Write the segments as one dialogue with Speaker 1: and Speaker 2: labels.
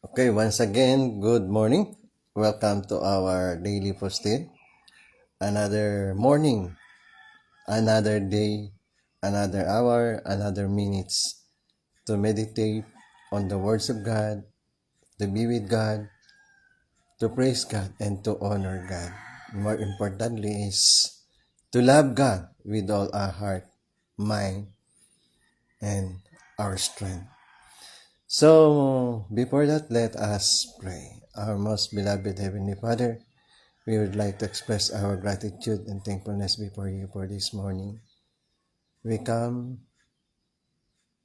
Speaker 1: Okay, once again, good morning. Welcome to our daily posted. Another morning, another day, another hour, another minutes to meditate on the words of God, to be with God, to praise God, and to honor God. More importantly is to love God with all our heart, mind, and our strength. So, before that, let us pray. Our most beloved Heavenly Father, we would like to express our gratitude and thankfulness before you for this morning. We come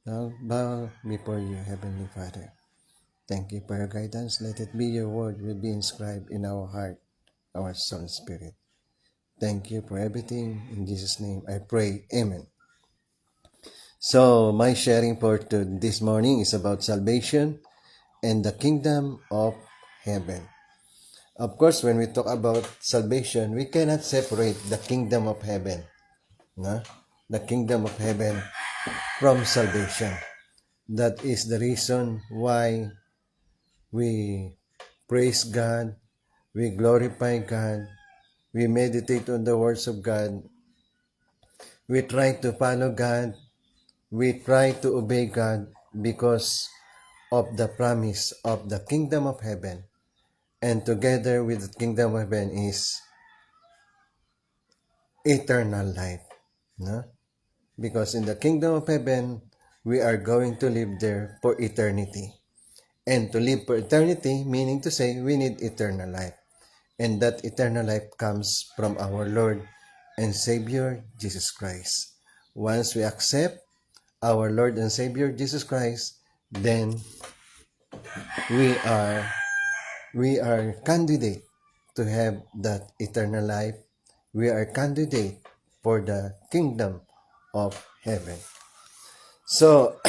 Speaker 1: now bow before you, Heavenly Father. Thank you for your guidance. Let it be your word will be inscribed in our heart, our soul, spirit. Thank you for everything. In Jesus' name I pray. Amen. So, my sharing for this morning is about salvation and the kingdom of heaven. Of course, when we talk about salvation, we cannot separate the kingdom of heaven, no? The kingdom of heaven from salvation. That is the reason why we praise God, we glorify God, we meditate on the words of God, we try to follow God, we try to obey God because of the promise of the kingdom of heaven. And together with the kingdom of heaven is eternal life. No? Because in the kingdom of heaven, we are going to live there for eternity. And to live for eternity, meaning to say, we need eternal life. And that eternal life comes from our Lord and Savior, Jesus Christ. Once we accept our Lord and Savior, Jesus Christ, then we are candidate to have that eternal life. We are candidate for the kingdom of heaven. So,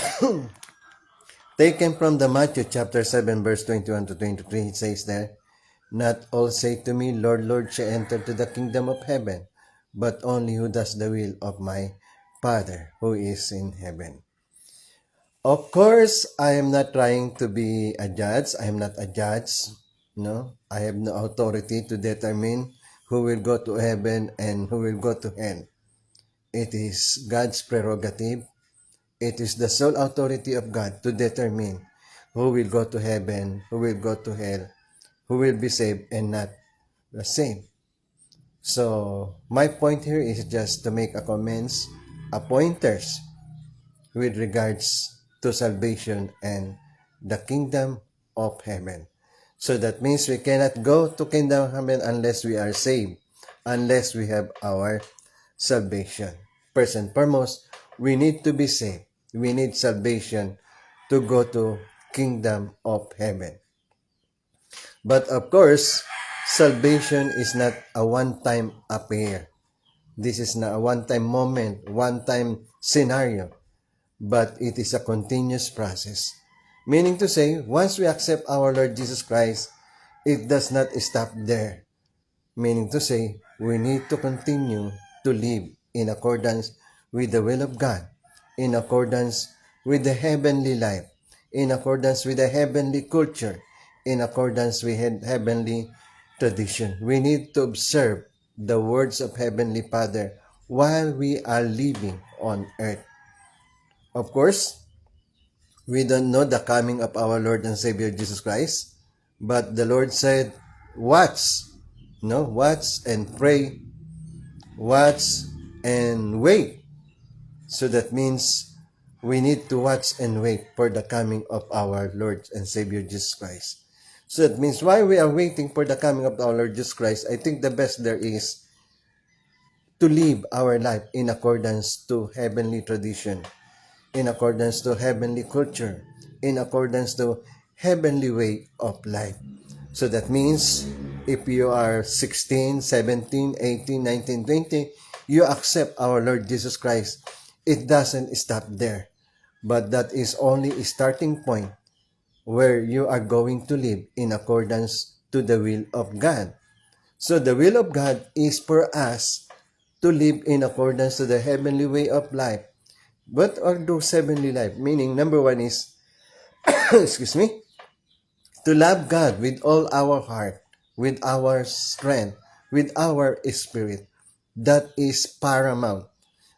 Speaker 1: taken from the Matthew chapter 7 verse 21 to 23, it says there, "Not all say to me, Lord, Lord, shall enter to the kingdom of heaven, but only who does the will of my Father who is in heaven." Of course, I am not trying to be a judge. I am not a judge. No, I have no authority to determine who will go to heaven and who will go to hell. It is God's prerogative. It is the sole authority of God to determine who will go to heaven, who will go to hell, who will be saved and not the same. So, my point here is just to make a comments, a pointers with regards to salvation and the kingdom of heaven. So that means we cannot go to kingdom of heaven unless we are saved, unless we have our salvation. First and foremost, we need to be saved. We need salvation to go to kingdom of heaven. But of course, salvation is not a one-time affair. This is not a one-time moment, one-time scenario, but it is a continuous process. Meaning to say, once we accept our Lord Jesus Christ, it does not stop there. Meaning to say, we need to continue to live in accordance with the will of God, in accordance with the heavenly life, in accordance with the heavenly culture, in accordance with heavenly tradition. We need to observe the words of Heavenly Father while we are living on earth. Of course, we don't know the coming of our Lord and Savior Jesus Christ, but the Lord said, watch, no, watch and pray, watch and wait. So that means we need to watch and wait for the coming of our Lord and Savior Jesus Christ. So that means while we are waiting for the coming of our Lord Jesus Christ, I think the best there is to live our life in accordance to heavenly tradition, in accordance to heavenly culture, in accordance to heavenly way of life. So that means if you are 16, 17, 18, 19, 20, you accept our Lord Jesus Christ. It doesn't stop there. But that is only a starting point where you are going to live in accordance to the will of God. So the will of God is for us to live in accordance to the heavenly way of life. What are those heavenly life? Meaning, number one is, excuse me, To love God with all our heart, with our strength, with our spirit. That is paramount.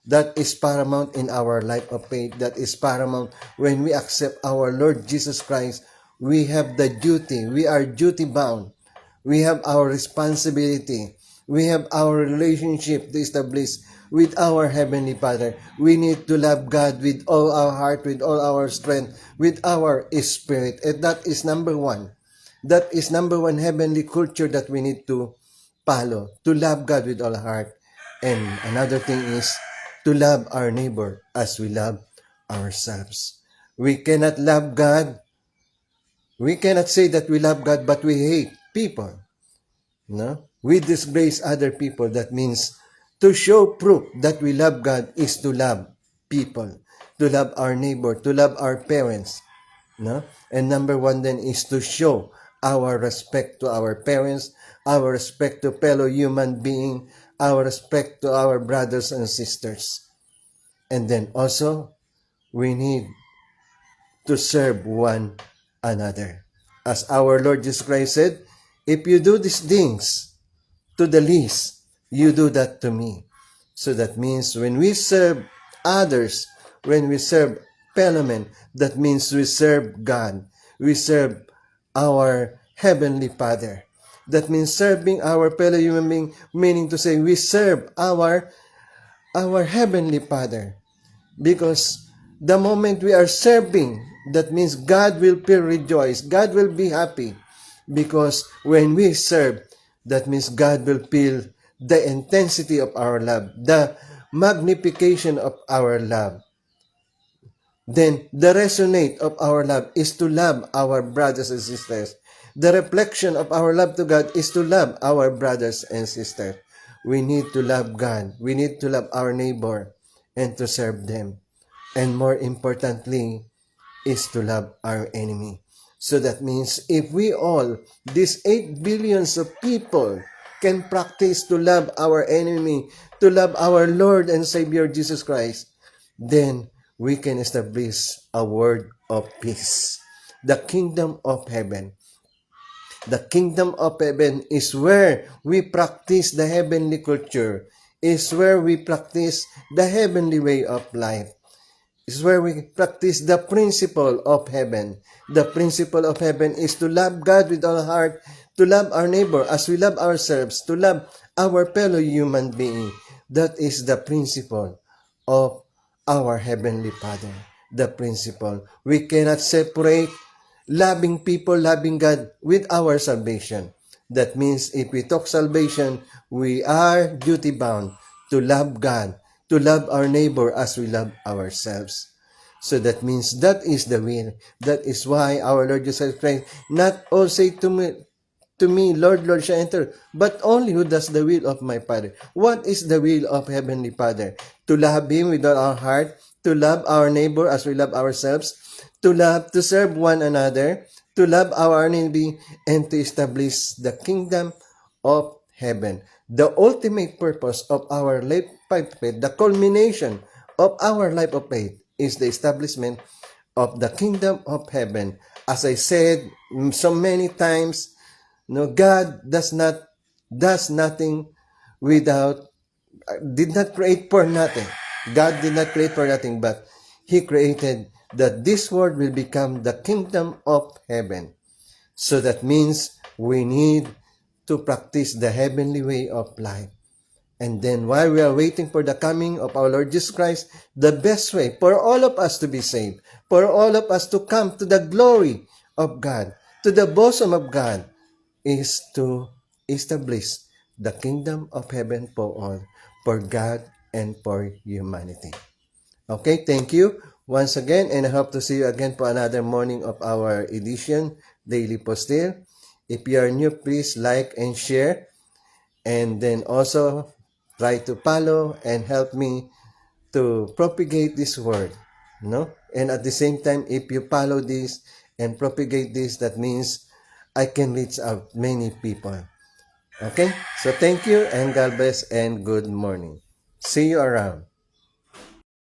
Speaker 1: That is paramount in our life of faith. That is paramount when we accept our Lord Jesus Christ. We have the duty. We are duty bound. We have our responsibility. We have our relationship to establish with our Heavenly Father. We need to love God with all our heart, with all our strength, with our spirit. And that is number one. That is number one heavenly culture that we need to follow. To love God with all our heart. And another thing is to love our neighbor as we love ourselves. We cannot love God. We cannot say that we love God but we hate people. No? We disgrace other people. That means to show proof that we love God is to love people, to love our neighbor, to love our parents. No? And number one then is to show our respect to our parents, our respect to fellow human being, our respect to our brothers and sisters. And then also, we need to serve one another. As our Lord Jesus Christ said, if you do these things to the least, you do that to me. So that means when we serve others, when we serve fellow men, that means we serve God. We serve our Heavenly Father. That means serving our fellow human being, meaning to say we serve our Heavenly Father. Because the moment we are serving, that means God will feel rejoiced. God will be happy. Because when we serve, that means God will feel the intensity of our love, the magnification of our love. Then the resonate of our love is to love our brothers and sisters. The reflection of our love to God is to love our brothers and sisters. We need to love God. We need to love our neighbor and to serve them. And more importantly, is to love our enemy. So that means if we all, these 8 billions of people, can practice to love our enemy, to love our Lord and Savior Jesus Christ, then we can establish a word of peace. The kingdom of heaven. The kingdom of heaven is where we practice the heavenly culture, is where we practice the heavenly way of life. Is where we practice the principle of heaven. The principle of heaven is to love God with our heart, to love our neighbor as we love ourselves, to love our fellow human being. That is the principle of our Heavenly Father. The principle. We cannot separate loving people, loving God with our salvation. That means if we talk salvation, we are duty bound to love God, to love our neighbor as we love ourselves. So that means that is the will. That is why our Lord Jesus Christ not all say to me, Lord, Lord shall enter, but only who does the will of my Father. What is the will of Heavenly Father? To love Him with all our heart, to love our neighbor as we love ourselves, to serve one another, to love our enemy, and to establish the kingdom of heaven. The ultimate purpose of our life of faith, the culmination of our life of faith, is the establishment of the kingdom of heaven. As I said so many times, no, God does nothing without, did not create for nothing. God did not create for nothing, but He created that this world will become the kingdom of heaven. So that means we need to practice the heavenly way of life. And then while we are waiting for the coming of our Lord Jesus Christ, the best way for all of us to be saved, for all of us to come to the glory of God, to the bosom of God, is to establish the kingdom of heaven for all, for God and for humanity. Okay, thank you once again, and I hope to see you again for another morning of our edition, Daily Postil. If you are new, please like and share, and then also try to follow and help me to propagate this word, no? And at the same time, if you follow this and propagate this, that means I can reach out many people. Okay? So thank you and God bless and good morning. See you around.